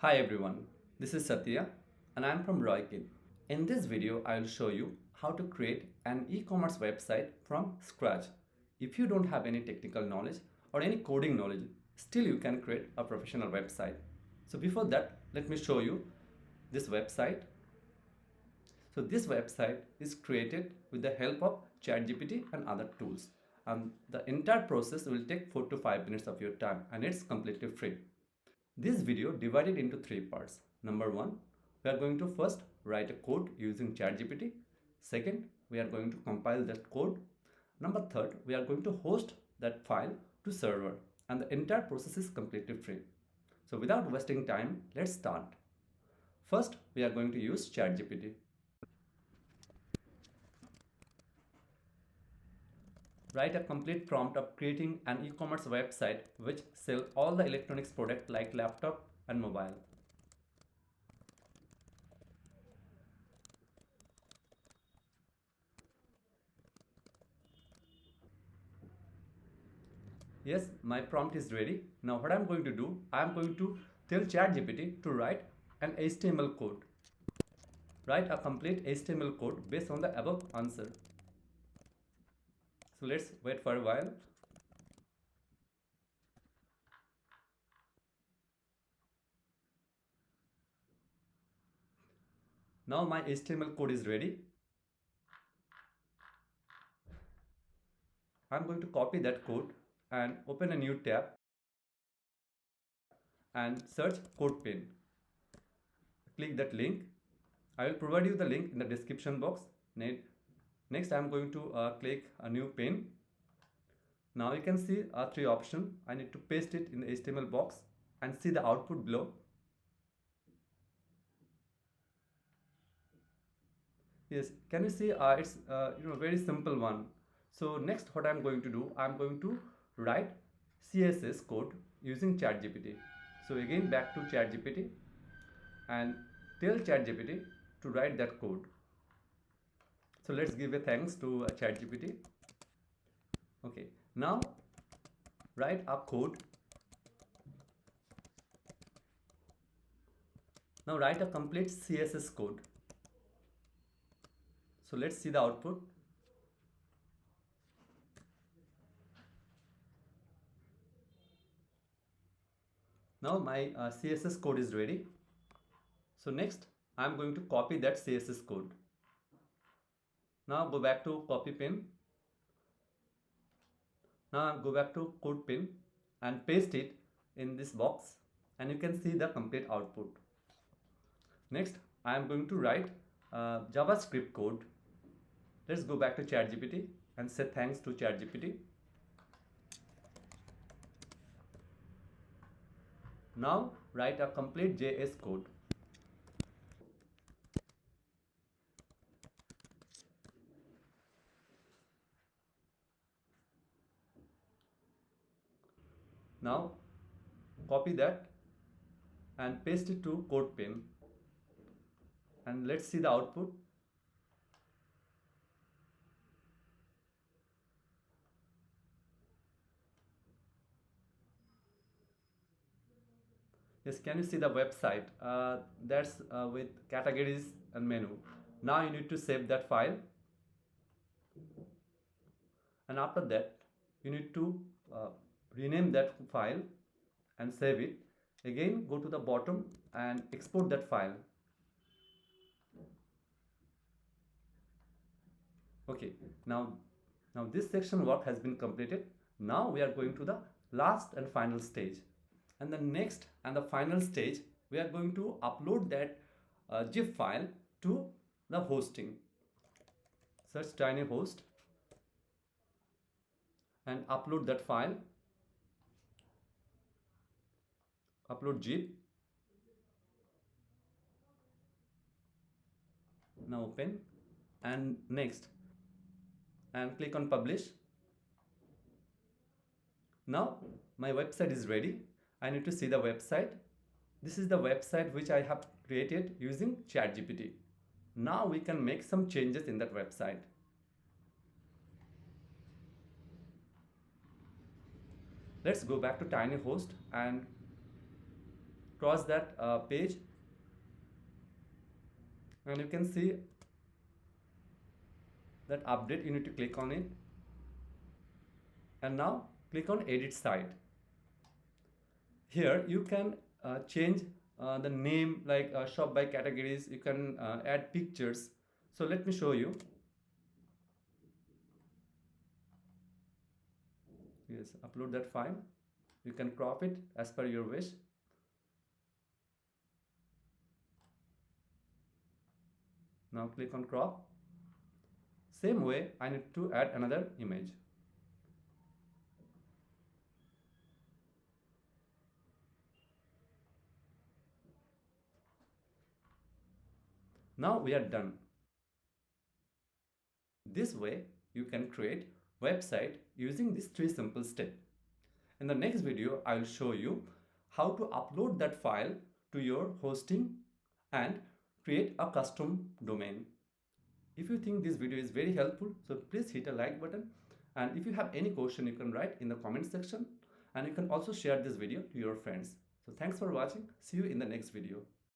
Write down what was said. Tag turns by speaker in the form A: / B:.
A: Hi everyone, this is Satya and I am from ROYKIT. In this video, I will show you how to create an e-commerce website from scratch. If you don't have any technical knowledge or any coding knowledge, still you can create a professional website. So before that, let me show you this website. So this website is created with the help of ChatGPT and other tools. And the entire process will take 4 to 5 minutes of your time and it's completely free. This video divided into three parts. Number one, we are going to first write a code using ChatGPT. Second, we are going to compile that code. Number third, we are going to host that file to server and the entire process is completely free. So without wasting time, let's start. First, we are going to use ChatGPT. Write a complete prompt of creating an e-commerce website which sell all the electronics product like laptop and mobile. Yes, my prompt is ready. Now what I'm going to do, I'm going to tell ChatGPT to write an HTML code. Write a complete HTML code based on the above answer. So let's wait for a while. Now my HTML code is ready. I'm going to copy that code and open a new tab and search CodePen. Click that link. I will provide you the link in the description box. Next, I'm going to click a new pen. Now you can see three options. I need to paste it in the HTML box and see the output below. Yes, can you see it's very simple one. So next what I'm going to do, I'm going to write CSS code using ChatGPT. So again back to ChatGPT and tell ChatGPT to write that code. So let's give a thanks to ChatGPT. Okay, now write a code. Now write a complete CSS code. So let's see the output. Now my CSS code is ready. So next I'm going to copy that CSS code. Now go back to copy pen. Now go back to CodePen and paste it in this box and you can see the complete output. Next I am going to write JavaScript code. Let's go back to ChatGPT and say thanks to ChatGPT. Now write a complete JS code. Now copy that and paste it to CodePen and let's see the output. Yes, can you see the website? That's with categories and menu. Now you need to save that file and after that you need to uh, rename that file and save it. Again go to the bottom and export that file. Okay, now this section work has been completed. Now we are going to the last and final stage, and the next and the final stage we are going to upload that zip file to the hosting. Search tiny host and upload that file. Upload zip. Now open and next and click on publish. Now my website is ready. I need to see the website. This is the website which I have created using ChatGPT. Now we can make some changes in that website. Let's go back to tiny host and cross that page, and you can see that update. You need to click on it, and now click on edit site. Here you can change the name, like shop by categories. You can add pictures. So let me show you. Yes, upload that file. You can crop it as per your wish. Now click on crop. Same way, I need to add another image. Now we are done. This way you can create website using these 3 simple steps. In the next video, I will show you how to upload that file to your hosting and create a custom domain. If you think this video is very helpful, so please hit a like button, and if you have any question, you can write in the comment section, and you can also share this video to your friends. So thanks for watching. See you in the next video.